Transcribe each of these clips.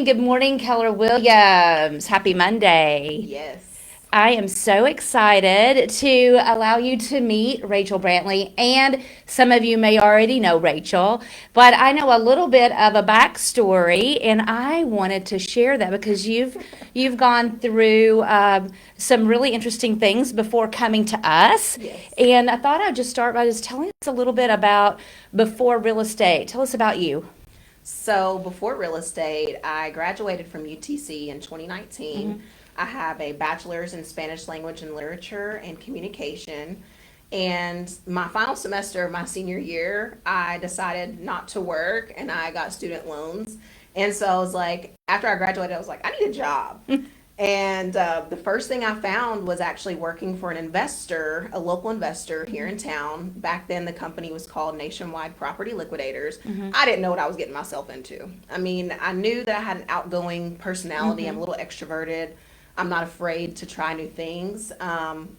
Good morning, Keller Williams. Happy Monday. Yes. I am so excited to allow you to meet Rachel Brantley, and some of you may already know Rachel, but I know a little bit of a backstory, and I wanted to share that because you've gone through some really interesting things before coming to us, Yes. and I thought I'd just start by just telling us a little bit about before real estate. Tell us about you. So before real estate, I graduated from UTC in 2019. I have a bachelor's in Spanish language and literature and communication. And my final semester of my senior year, I decided not to work and I got student loans. And so I was like, after I graduated, I was like, I need a job. And the first thing I found was actually working for an investor, a local investor here in town. Back then, the company was called Nationwide Property Liquidators. I didn't know what I was getting myself into. I mean, I knew that I had an outgoing personality. I'm a little extroverted. I'm not afraid to try new things.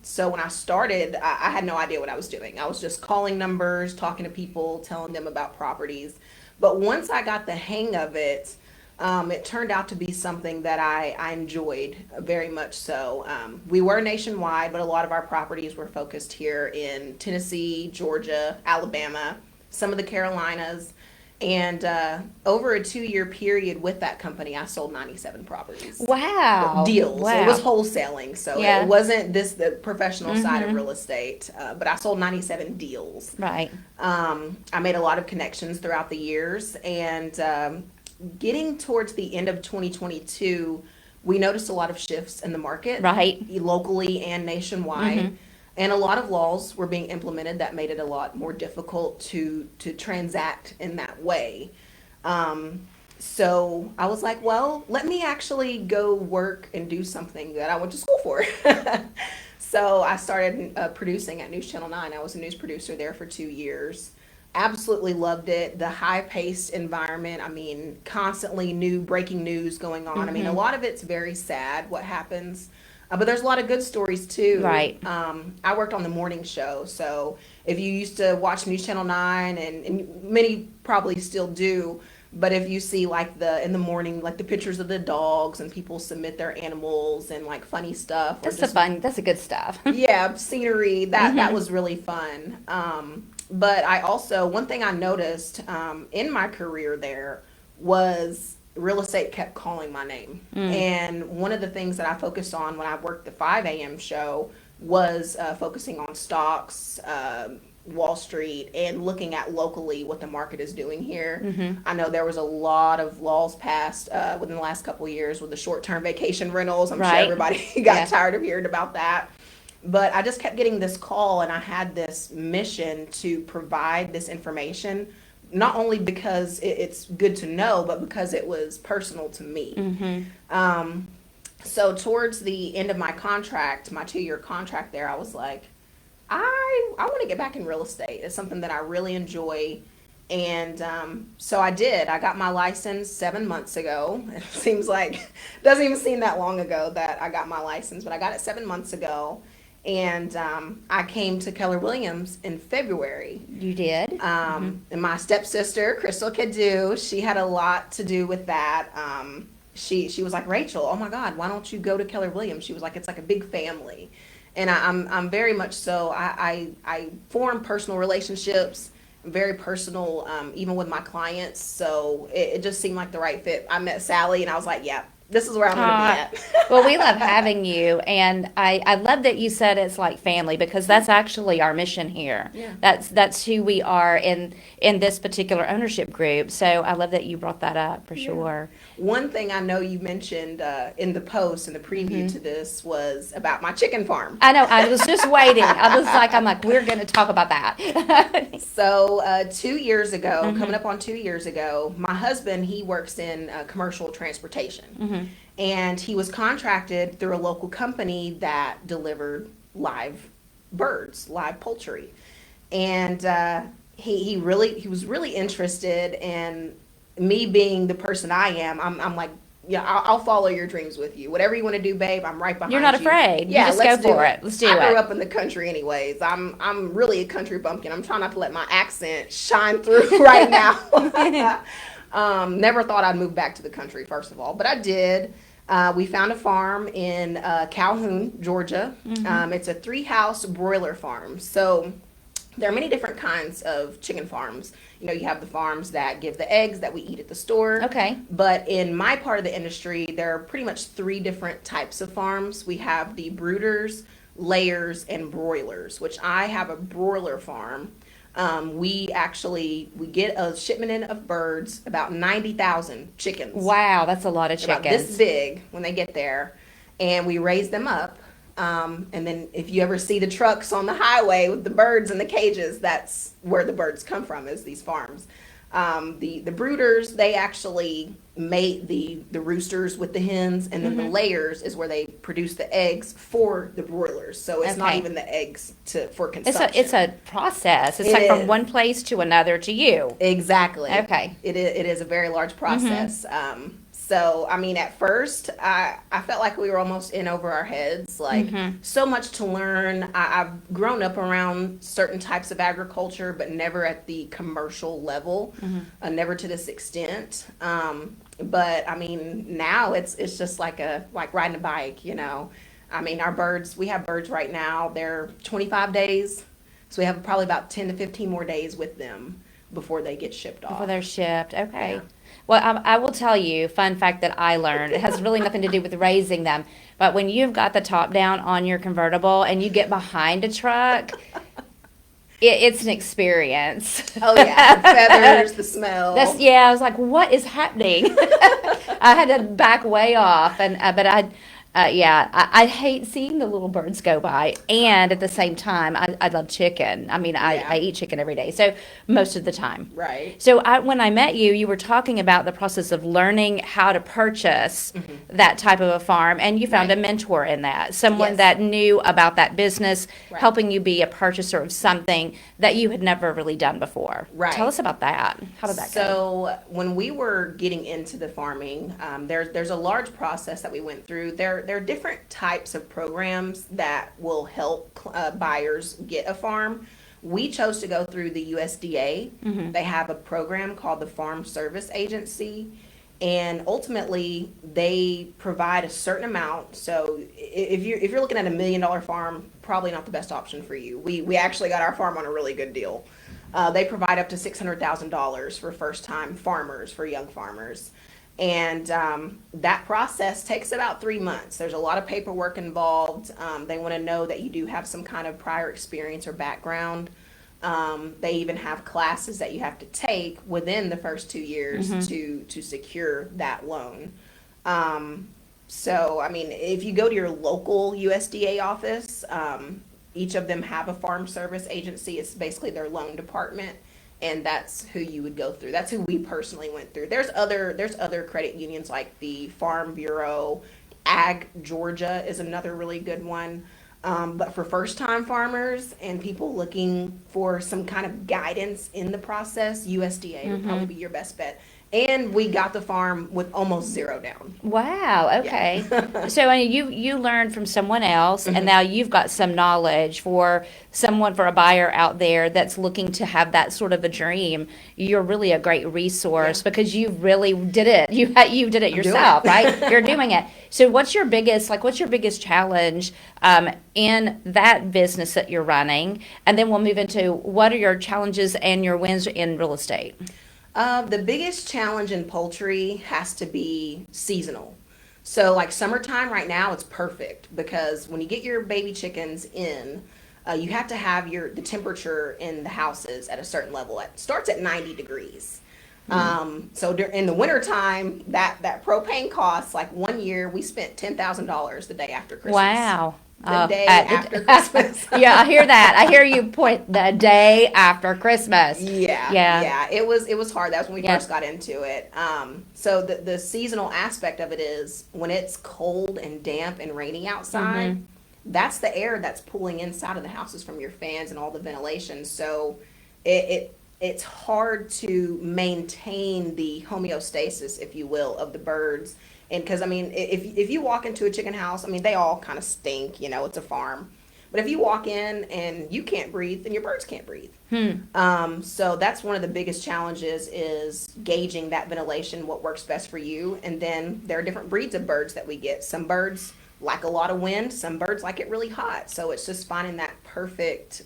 So when I started, I had no idea what I was doing. I was just calling numbers, talking to people, telling them about properties. But once I got the hang of it, it turned out to be something that I enjoyed very much so. We were nationwide, but a lot of our properties were focused here in Tennessee, Georgia, Alabama, some of the Carolinas. And over a 2-year period with that company, I sold 97 properties. Wow. Deals. Wow. It was wholesaling, so Yeah. it wasn't the professional side of real estate, but I sold 97 deals. Right. I made a lot of connections throughout the years, and getting towards the end of 2022, we noticed a lot of shifts in the market, Right. locally and nationwide. And a lot of laws were being implemented that made it a lot more difficult to transact in that way. So I was like, well, let me actually go work and do something that I went to school for. So I started producing at News Channel 9. I was a news producer there for 2 years. Absolutely loved it. The high-paced environment. I mean, constantly new breaking news going on. I mean, a lot of it's very sad what happens, but there's a lot of good stories too. Right. I worked on the morning show, so if you used to watch News Channel 9, and many probably still do, but if you see like in the morning, like the pictures of the dogs and people submit their animals and like funny stuff. That's the good stuff. Yeah, scenery, that was really fun. But I also, one thing I noticed in my career there was real estate kept calling my name. And one of the things that I focused on when I worked the 5 a.m. show was focusing on stocks, Wall Street, and looking at locally what the market is doing here. I know there was a lot of laws passed within the last couple of years with the short-term vacation rentals. I'm sure Right. everybody got Yeah. tired of hearing about that. But I just kept getting this call, and I had this mission to provide this information, not only because it's good to know, but because it was personal to me. So towards the end of my contract, my 2-year contract there, I was like, I want to get back in real estate. It's something that I really enjoy. And so I did. I got my license 7 months ago. It seems like, doesn't even seem that long ago that I got my license, but I got it 7 months ago. And I came to Keller Williams in February. You did. And my stepsister, Crystal Cadu, she had a lot to do with that. She was like, Rachel, oh my God, why don't you go to Keller Williams? She was like, it's like a big family. And I'm very much so. I form personal relationships, very personal, even with my clients. So it just seemed like the right fit. I met Sally, and I was like, yeah, this is where I'm going to be at. Well, we love having you, and I love that you said it's like family, because that's actually our mission here. Yeah. That's who we are in this particular ownership group. So I love that you brought that up for sure. One thing I know you mentioned in the post, in the preview to this, was about my chicken farm. I know. I was just waiting. I'm like, we're going to talk about that. So 2 years ago, coming up on 2 years ago, my husband, he works in commercial transportation. And he was contracted through a local company that delivered live birds, live poultry. And he was really interested, and me being the person I am, I'm like, yeah, I'll follow your dreams with you. Whatever you want to do, babe, I'm right behind you. You're not afraid. Yeah, You just let's go for do it. Let's do I it. grew up in the country anyways. I'm really a country bumpkin. I'm trying not to let my accent shine through right now. Never thought I'd move back to the country, first of all, but I did. We found a farm in Calhoun, Georgia. It's a 3-house broiler farm. So there are many different kinds of chicken farms. You know, you have the farms that give the eggs that we eat at the store. Okay. But in my part of the industry, there are pretty much 3 different types of farms. We have the brooders, layers, and broilers, which I have a broiler farm. We get a shipment in of birds, about 90,000 chickens. Wow, that's a lot of About chickens. this big when they get there, and we raise them up. And then if you ever see the trucks on the highway with the birds in the cages, that's where the birds come from, is these farms. The brooders, they actually mate the roosters with the hens, and then the layers is where they produce the eggs for the broilers. So it's not Okay. even the eggs for consumption. It's a process. It's It like from is. one place to another to you. Exactly. Okay. It is a very large process. So, I mean, at first, I felt like we were almost in over our heads. Like, so much to learn. I've grown up around certain types of agriculture, but never at the commercial level, never to this extent. But I mean, now it's just like riding a bike, you know. I mean, we have birds right now. They're 25 days, so we have probably about 10 to 15 more days with them before they get shipped off. Before they're shipped. Okay. Yeah. Well, I will tell you, fun fact that I learned. It has really nothing to do with raising them. But when you've got the top down on your convertible and you get behind a truck, it's an experience. Oh yeah, the feathers, the smell. I was like, what is happening? I had to back way off, but I hate seeing the little birds go by, and at the same time, I love chicken. I mean, I eat chicken every day, so most of the time. Right. So when I met you, you were talking about the process of learning how to purchase that type of a farm, and you found a mentor in that, someone Yes. that knew about that business, Right. helping you be a purchaser of something that you had never really done before. Right. Tell us about that. How did that go? So when we were getting into the farming, there's a large process that we went through. There are different types of programs that will help buyers get a farm. We chose to go through the USDA. They have a program called the Farm Service Agency, and ultimately they provide a certain amount. So if you're looking at $1 million farm, probably not the best option for you. We actually got our farm on a really good deal. They provide up to $600,000 for first-time farmers, for young farmers. And that process takes about 3 months. There's a lot of paperwork involved. They want to know that you do have some kind of prior experience or background. They even have classes that you have to take within the first 2 years to secure that loan. So, I mean, if you go to your local USDA office, each of them have a farm service agency. It's basically their loan department. And that's who you would go through. That's who we personally went through. There's other credit unions like the Farm Bureau. Ag Georgia is another really good one. But for first-time farmers and people looking for some kind of guidance in the process, USDA would probably be your best bet. And we got the farm with almost 0 down. Wow, okay. So I mean, you learned from someone else, and now you've got some knowledge for a buyer out there that's looking to have that sort of a dream. You're really a great resource because you really did it. You did it yourself, right? You're doing it. So what's your biggest challenge in that business that you're running? And then we'll move into what are your challenges and your wins in real estate? The biggest challenge in poultry has to be seasonal. So like summertime right now, it's perfect because when you get your baby chickens in, you have to have the temperature in the houses at a certain level. It starts at 90 degrees. So in the wintertime, that propane costs, like 1 year, we spent $10,000 the day after Christmas. Wow. The day after Christmas. Yeah, I hear that. I hear you point the day after Christmas. Yeah. It was hard. That was when we first got into it. So the seasonal aspect of it is when it's cold and damp and rainy outside, that's the air that's pulling inside of the houses from your fans and all the ventilation. So it's hard to maintain the homeostasis, if you will, of the birds. And because, I mean, if you walk into a chicken house, I mean, they all kind of stink, it's a farm. But if you walk in and you can't breathe, then your birds can't breathe. So that's one of the biggest challenges is gauging that ventilation, what works best for you. And then there are different breeds of birds that we get. Some birds like a lot of wind, some birds like it really hot. So it's just finding that perfect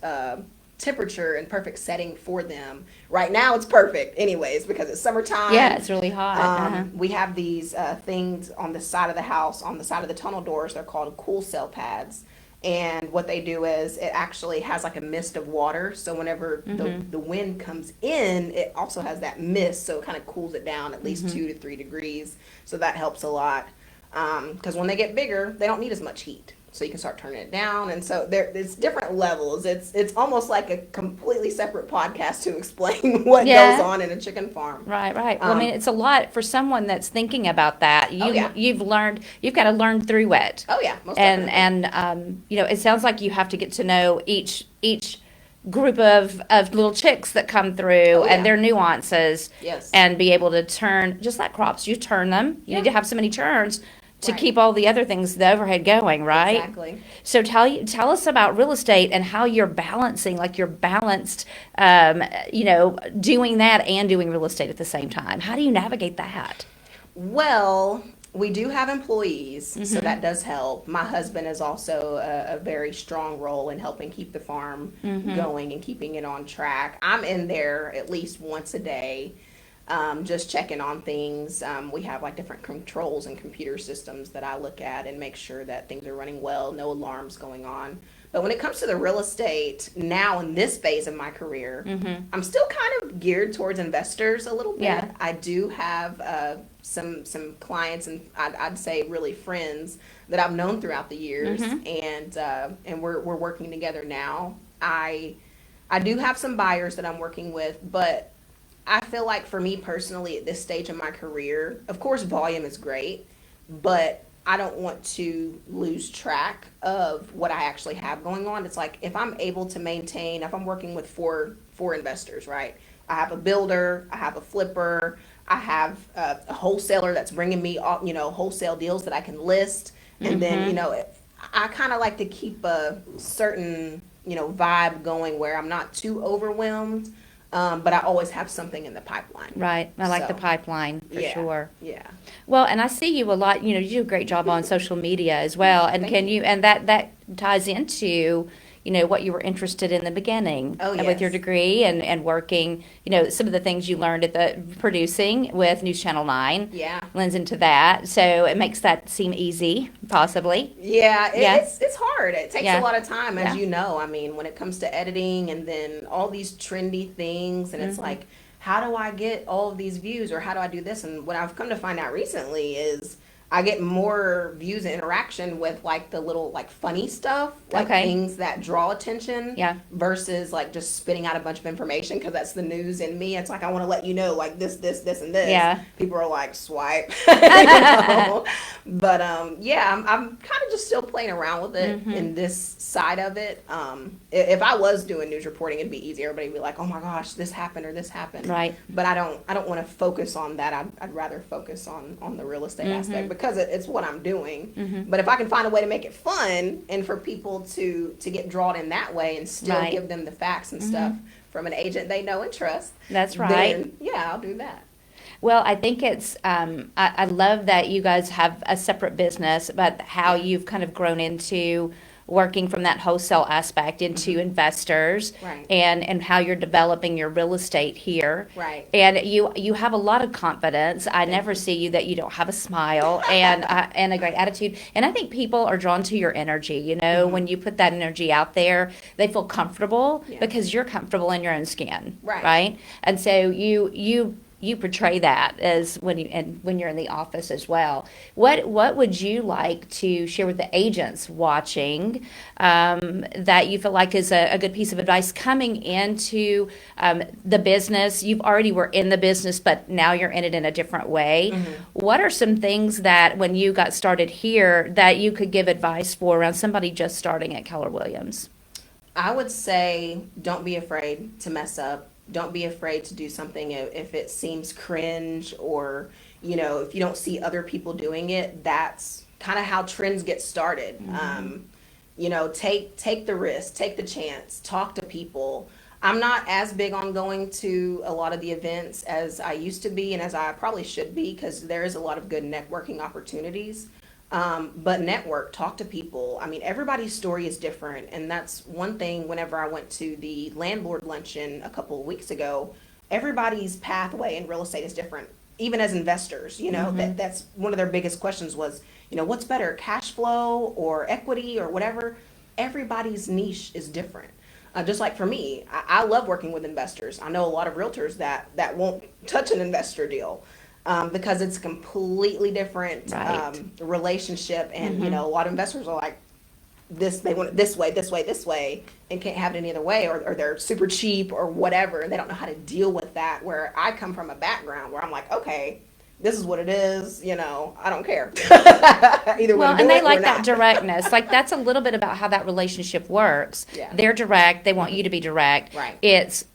temperature and perfect setting for them. Right now it's perfect anyways because it's summertime. Yeah, it's really hot. We have these things on the side of the house, on the side of the tunnel doors. They're called cool cell pads. And what they do is it actually has like a mist of water. So whenever the wind comes in, it also has that mist. So it kind of cools it down at least 2 to 3 degrees. So that helps a lot. Because when they get bigger, they don't need as much heat. So you can start turning it down. And so there's different levels. It's almost like a completely separate podcast to explain what goes on in a chicken farm. Right. Well, I mean, it's a lot for someone that's thinking about that. You've got to learn through it. Oh yeah, most definitely. And it sounds like you have to get to know each group of little chicks that come through and their nuances. Yes. And be able to turn, just like crops, you turn them. You need to have so many turns to keep all the other things, the overhead going, right? Exactly. So tell us about real estate and how you're balancing, like you're balanced, doing that and doing real estate at the same time. How do you navigate that? Well, we do have employees, so that does help. My husband is also a very strong role in helping keep the farm going and keeping it on track. I'm in there at least once a day. Just checking on things. We have like different controls and computer systems that I look at and make sure that things are running well, no alarms going on. But when it comes to the real estate, now in this phase of my career, I'm still kind of geared towards investors a little bit. Yeah. I do have some clients and I'd say really friends that I've known throughout the years, and we're working together now. I do have some buyers that I'm working with, but I feel like for me personally at this stage of my career, of course volume is great, but I don't want to lose track of what I actually have going on. It's like if I'm able to maintain, if I'm working with four investors, right? I have a builder, I have a flipper, I have a wholesaler that's bringing me, wholesale deals that I can list, and then I kind of like to keep a certain vibe going where I'm not too overwhelmed. But I always have something in the pipeline. Right. I like the pipeline for sure. Yeah. Well, and I see you a lot, you do a great job on social media as well. And that ties into, what you were interested in the beginning with your degree and working, some of the things you learned at the producing with NewsChannel 9. Yeah. Lends into that. So it makes that seem easy, possibly. Yeah. It's hard. It takes a lot of time, as you know. I mean, when it comes to editing and then all these trendy things, and it's like, how do I get all of these views or how do I do this? And what I've come to find out recently is I get more views and interaction with like the little like funny stuff, like things that draw attention versus like just spitting out a bunch of information, because that's the news in me. It's like, I want to let you know like this, and this. Yeah. People are like, swipe. But I'm kind of just still playing around with it in this side of it. If I was doing news reporting, it'd be easy. Everybody would be like, oh my gosh, this happened or this happened. Right. But I don't want to focus on that. I'd rather focus on the real estate aspect, because it's what I'm doing. But if I can find a way to make it fun and for people to get drawn in that way and still give them the facts and stuff from an agent they know and trust. That's right. Then, I'll do that. Well, I think it's, I love that you guys have a separate business, but how you've kind of grown into working from that wholesale aspect into investors, Right. and how you're developing your real estate here. Right. And you have a lot of confidence. I never see you that you don't have a smile and a great attitude. And I think people are drawn to your energy. When you put that energy out there, they feel comfortable because you're comfortable in your own skin. Right. And so you portray that as when you're in the office as well. What would you like to share with the agents watching that you feel like is a good piece of advice coming into the business? You've already were in the business, but now you're in it in a different way. What are some things that when you got started here that you could give advice for around somebody just starting at Keller Williams? I would say don't be afraid to mess up. Don't be afraid to do something if it seems cringe, or if you don't see other people doing it. That's kind of how trends get started. take the risk, take the chance, talk to people. I'm not as big on going to a lot of the events as I used to be and as I probably should be, because there is a lot of good networking opportunities. But network, talk to people. I mean, everybody's story is different. And that's one thing whenever I went to the landlord luncheon a couple of weeks ago, everybody's pathway in real estate is different. Even as investors, that's one of their biggest questions was, what's better, cash flow or equity or whatever? Everybody's niche is different. Just like for me, I love working with investors. I know a lot of realtors that won't touch an investor deal because it's a completely different Right. relationship. And, a lot of investors are like, they want it this way, this way, this way, and can't have it any other way, or they're super cheap or whatever, and they don't know how to deal with that. Where I come from a background where I'm like, okay, this is what it is, I don't care. Either way, Well, and they like that directness. Like that's a little bit about how that relationship works. Yeah. They're direct. They want you to be direct. Right. It's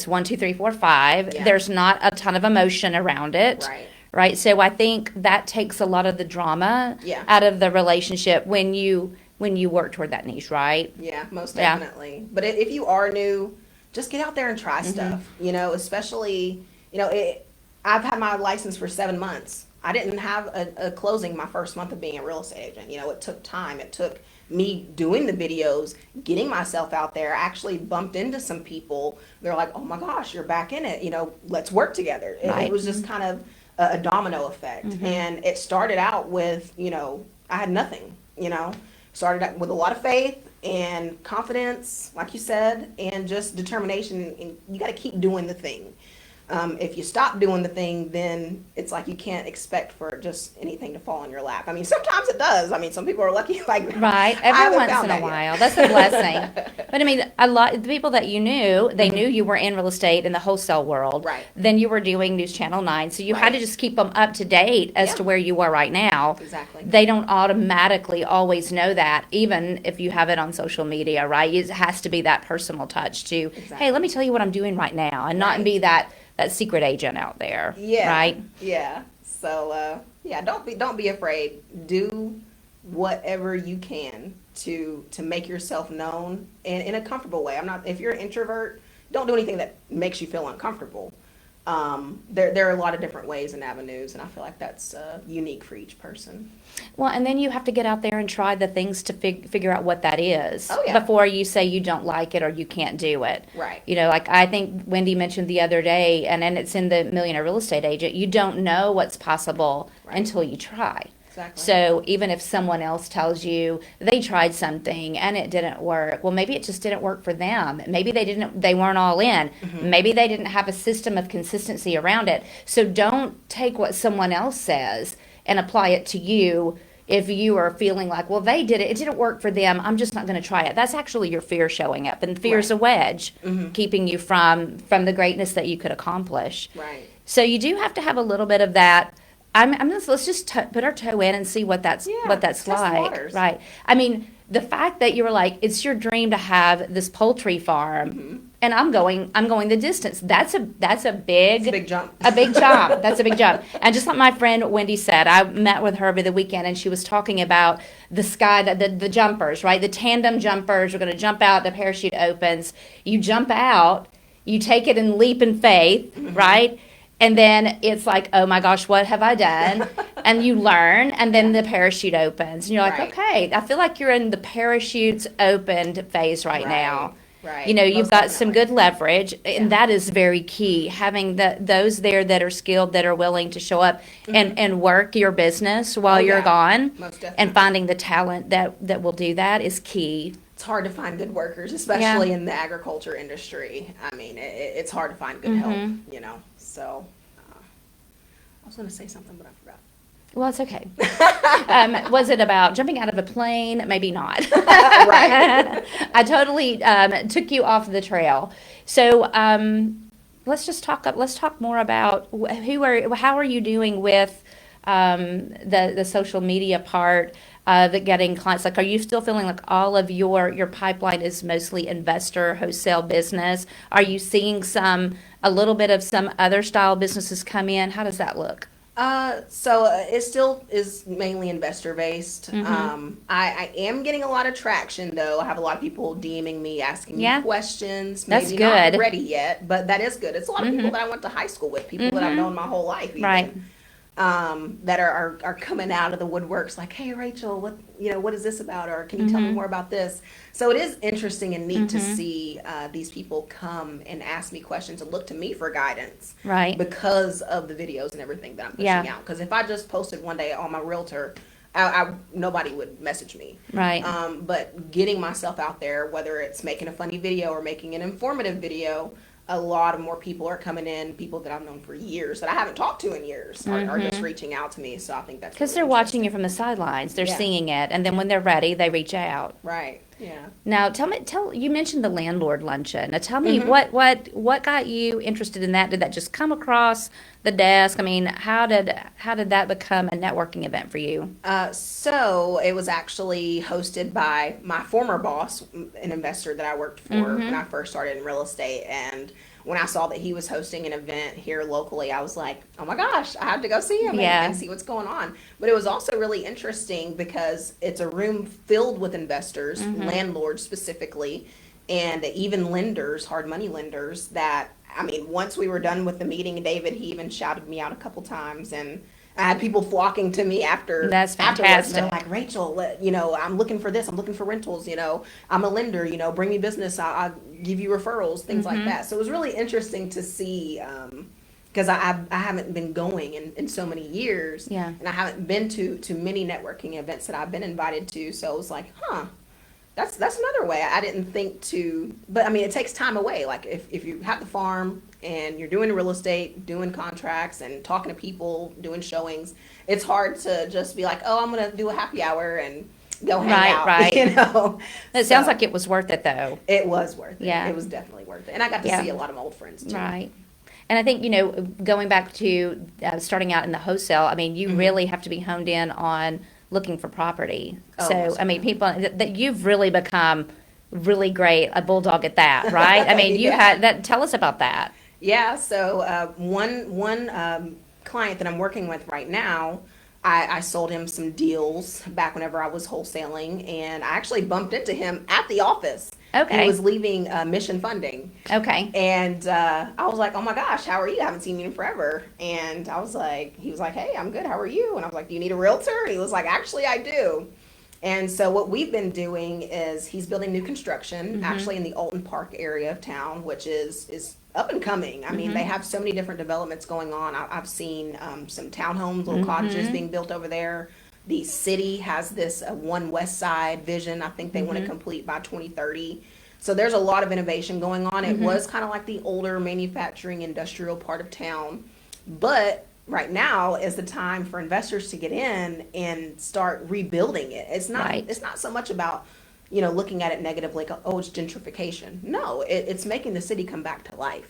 1, 2, 3, 4, 5. Yeah. There's not a ton of emotion around it. Right. Right. So I think that takes a lot of the drama Yeah. out of the relationship when you work toward that niche, right? Yeah, most Yeah. definitely. But if you are new, just get out there and try stuff. Especially, I've had my license for 7 months. I didn't have a closing my first month of being a real estate agent. It took time. It took me doing the videos, getting myself out there. I actually bumped into some people. They're like, oh my gosh, you're back in it. Let's work together. Right. It was just kind of a domino effect. And it started out with, I had nothing, started out with a lot of faith and confidence, like you said, and just determination. And you got to keep doing the thing. If you stop doing the thing, then it's like you can't expect for just anything to fall in your lap. I mean, sometimes it does. I mean, some people are lucky, like Right. I Every haven't once found in a that yet. while. That's a blessing. But I mean, a lot the people that you knew, they knew you were in real estate in the wholesale world. Right. Then you were doing News Channel 9, so you had Right. to just keep them up to date as Yeah. to where you are right now. Exactly. They don't automatically always know that, even if you have it on social media, right? It has to be that personal touch to, Exactly. hey, let me tell you what I'm doing right now, and not Right. be that secret agent out there. Yeah. Right? Yeah. So yeah, don't be afraid. Do whatever you can to make yourself known and in a comfortable way. If you're an introvert, don't do anything that makes you feel uncomfortable. There are a lot of different ways and avenues, and I feel like that's unique for each person. Well, and then you have to get out there and try the things to figure out what that is Oh, yeah. before you say you don't like it or you can't do it. Right. Like I think Wendy mentioned the other day, and then it's in the Millionaire Real Estate Agent, you don't know what's possible Right. until you try. Exactly. So even if someone else tells you they tried something and it didn't work, well, maybe it just didn't work for them. Maybe they weren't all in. Maybe they didn't have a system of consistency around it. So don't take what someone else says and apply it to you if you are feeling like, well, they did it, it didn't work for them, I'm just not going to try it. That's actually your fear showing up, and fear is a wedge keeping you from the greatness that you could accomplish. Right. So you do have to have a little bit of that. Let's just put our toe in and see what that's test the like, waters. right? I mean, the fact that you were like, it's your dream to have this poultry farm, and I'm going the distance. That's a big It's a big jump. a big jump. That's a big jump. And just like my friend Wendy said, I met with her over the weekend, and she was talking about the sky, the jumpers, right? The tandem jumpers. We're going to jump out. The parachute opens. You jump out. You take it and leap in faith, right? And then it's like, oh my gosh, what have I done? And you learn, and then the parachute opens. And you're like, Right. okay, I feel like you're in the parachutes opened phase right now. Right. You've Most got some definitely. good leverage, and that is very key. Having those there that are skilled, that are willing to show up and work your business while Oh, you're yeah. gone, Most definitely. and finding the talent that will do that is key. It's hard to find good workers, especially in the agriculture industry. I mean, it's hard to find good help, So, I was going to say something, but I forgot. Well, it's okay. Was it about jumping out of a plane? Maybe not. Right. I totally took you off the trail. So let's just talk. Let's talk more about how are you doing with the social media part of getting clients? Like, are you still feeling like all of your pipeline is mostly investor wholesale business? Are you seeing a little bit of some other style businesses come in? How does that look? It still is mainly investor based. I am getting a lot of traction though. I have a lot of people DMing me, asking me Yeah, questions. that's Maybe not good. ready yet, but that is good. It's a lot of people that I went to high school with, people that I've known my whole life Right. even. That are coming out of the woodworks like, hey Rachel, what is this about, or can you tell me more about this? So it is interesting and neat to see these people come and ask me questions and look to me for guidance, Right. because of the videos and everything that I'm pushing Yeah. out. Because if I just posted one day on my realtor, nobody would message me. Right. But getting myself out there, whether it's making a funny video or making an informative video, a lot of more people are coming in. People that I've known for years that I haven't talked to in years are just reaching out to me. So I think that's Because really they're watching interesting. you from the sidelines. They're Yeah. seeing it, and then when they're ready, they reach out. Right. Yeah. Now, tell you mentioned the landlord luncheon. Now, tell me what got you interested in that? Did that just come across the desk? I mean, how did that become a networking event for you? So it was actually hosted by my former boss, an investor that I worked for when I first started in real estate. And when I saw that he was hosting an event here locally, I was like, oh my gosh, I have to go see him Yeah. and see what's going on. But it was also really interesting because it's a room filled with investors, landlords specifically, and even lenders, hard money lenders that, I mean, once we were done with the meeting, David, he even shouted me out a couple times, and I had people flocking to me That's afterwards. And they're fantastic. like, Rachel, I'm looking for this. I'm looking for rentals. I'm a lender. Bring me business. I'll give you referrals, things like that. So it was really interesting to see, because I haven't been going in so many years, Yeah. and I haven't been to many networking events that I've been invited to. So it was like, that's another way. I didn't think to, but I mean, it takes time away. Like if you have the farm and you're doing real estate, doing contracts and talking to people, doing showings, it's hard to just be like, oh, I'm going to do a happy hour and go hang Right, out. right. It sounds So like it was worth it, though. it was worth it. Yeah. It was definitely worth it. And I got to Yeah. see a lot of my old friends too. Right. And I think, going back to starting out in the wholesale, I mean, you really have to be honed in on looking for property. Oh, So, most I mean, people that you've really become really great, a bulldog at that, right? I mean, you Yeah. had that. Tell us about that. Yeah, so one client that I'm working with right now, I sold him some deals back whenever I was wholesaling, and I actually bumped into him at the office. Okay. He was leaving mission funding, Okay. and I was like, "Oh my gosh, how are you? I haven't seen you in forever." And he was like, "Hey, I'm good. How are you?" And I was like, "Do you need a realtor?" And he was like, "Actually, I do." And so what we've been doing is he's building new construction, actually in the Alton Park area of town, which is up and coming. I mean, they have so many different developments going on. I've seen some townhomes, little cottages being built over there. The city has this One West Side vision. I think they want to complete by 2030. So there's a lot of innovation going on. It was kind of like the older manufacturing industrial part of town, but right now is the time for investors to get in and start rebuilding it. It's not Right. it's not so much about looking at it negatively, like, oh, it's gentrification. No, it's making the city come back to life.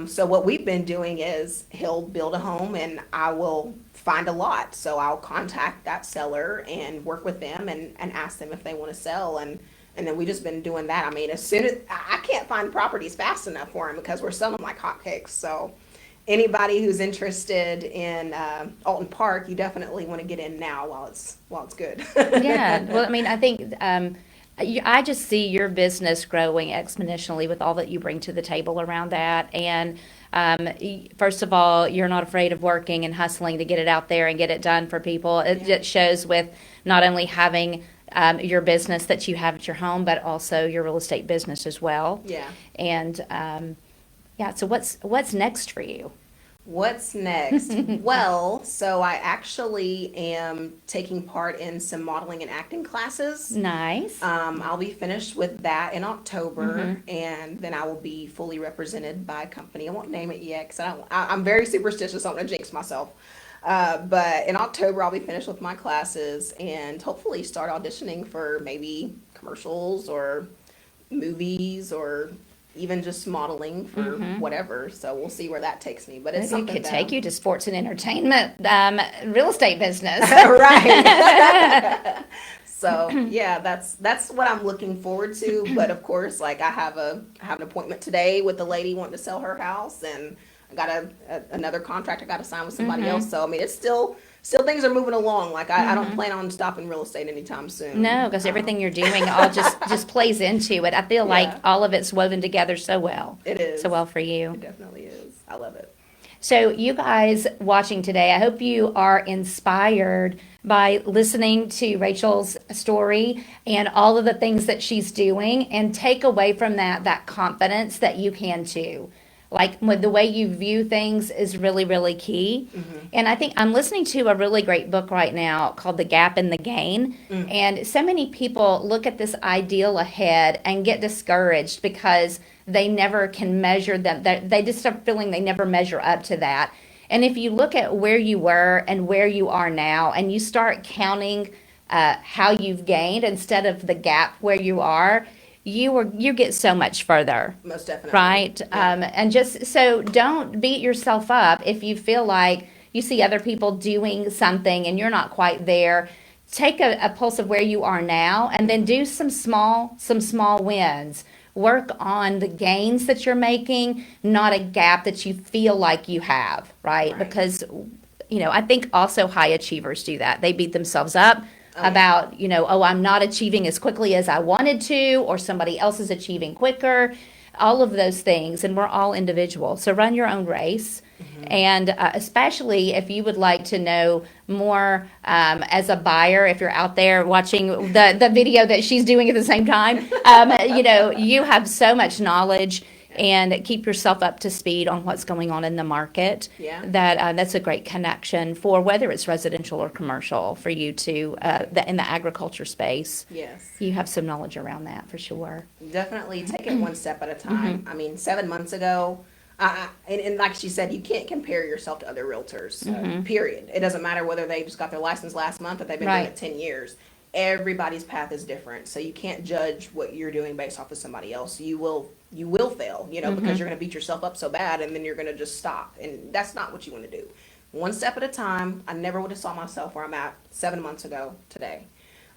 So what we've been doing is he'll build a home and I will find a lot. So I'll contact that seller and work with them and ask them if they want to sell. And then we just been doing that. I mean, as soon as I can't find properties fast enough for him because we're selling like hotcakes. So anybody who's interested in Alton Park, you definitely want to get in now while it's good. Yeah. Well, I mean, I think I just see your business growing exponentially with all that you bring to the table around that. And first of all, you're not afraid of working and hustling to get it out there and get it done for people. It shows with not only having your business that you have at your home, but also your real estate business as well. Yeah. And yeah, so what's next for you? What's next? Well, so I actually am taking part in some modeling and acting classes. Nice. I'll be finished with that in October, and then I will be fully represented by a company. I won't name it yet because I'm very superstitious. I'm going to jinx myself. But in October, I'll be finished with my classes and hopefully start auditioning for maybe commercials or movies or even just modeling for whatever. So we'll see where that takes me. But it's It something could that take you to sports and entertainment, real estate business. right. So yeah, that's what I'm looking forward to. But of course, like I have an appointment today with the lady wanting to sell her house, and I got another contract I got to sign with somebody else. So I mean, it's still things are moving along. Like I don't plan on stopping real estate anytime soon. No, because everything you're doing all just plays into it. I feel like all of it's woven together so well. It is. So well for you. It definitely is. I love it. So you guys watching today, I hope you are inspired by listening to Rachel's story and all of the things that she's doing, and take away from that confidence that you can too. Like the way you view things is really, really key. And I think I'm listening to a really great book right now called The Gap and the Gain. And so many people look at this ideal ahead and get discouraged because they never can measure them. They just start feeling they never measure up to that. And if you look at where you were and where you are now, and you start counting how you've gained instead of the gap where you are, you get so much further. Most definitely. Right? Yeah. And just so don't beat yourself up if you feel like you see other people doing something and you're not quite there. Take a pulse of where you are now, and then do some small wins. Work on the gains that you're making, not a gap that you feel like you have, right? Because, I think also high achievers do that. They beat themselves up about, I'm not achieving as quickly as I wanted to, or somebody else is achieving quicker, all of those things. And we're all individual. So run your own race. And especially if you would like to know more as a buyer, if you're out there watching the video that she's doing at the same time, you have so much knowledge, and keep yourself up to speed on what's going on in the market. Yeah. That's a great connection for whether it's residential or commercial for you to in the agriculture space. Yes. You have some knowledge around that for sure. Definitely take it one step at a time. I mean, 7 months ago, and like she said, you can't compare yourself to other realtors, period. It doesn't matter whether they just got their license last month or they've been doing it 10 years. Everybody's path is different. So you can't judge what you're doing based off of somebody else. You will fail, because you're going to beat yourself up so bad, and then you're going to just stop. And that's not what you want to do. One step at a time. I never would have saw myself where I'm at 7 months ago today.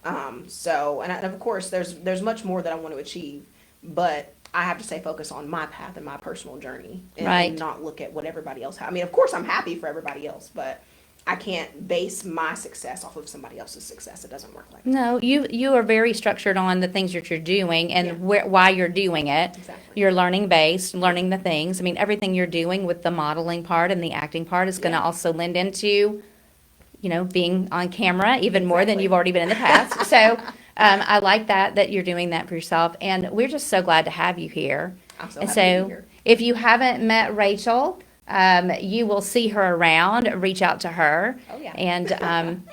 And of course, there's much more that I want to achieve, but I have to stay focused on my path and my personal journey, and not look at what everybody else has. I mean, of course, I'm happy for everybody else, but I can't base my success off of somebody else's success. It doesn't work like that. No, you are very structured on the things that you're doing and why you're doing it. Exactly. You're learning based, learning the things. I mean, everything you're doing with the modeling part and the acting part is going to also lend into, being on camera even more than you've already been in the past. So I like that you're doing that for yourself. And we're just so glad to have you here. I'm so happy to be here. If you haven't met Rachel, you will see her around. Reach out to her. Oh, yeah. And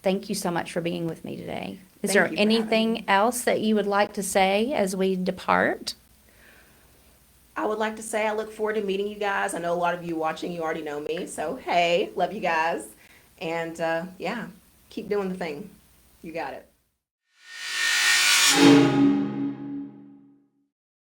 thank you so much for being with me today. Is Thank there you for having anything else that you would like to say as we depart? I would like to say I look forward to meeting you guys. I know a lot of you watching, you already know me. So, hey, love you guys. And, keep doing the thing. You got it.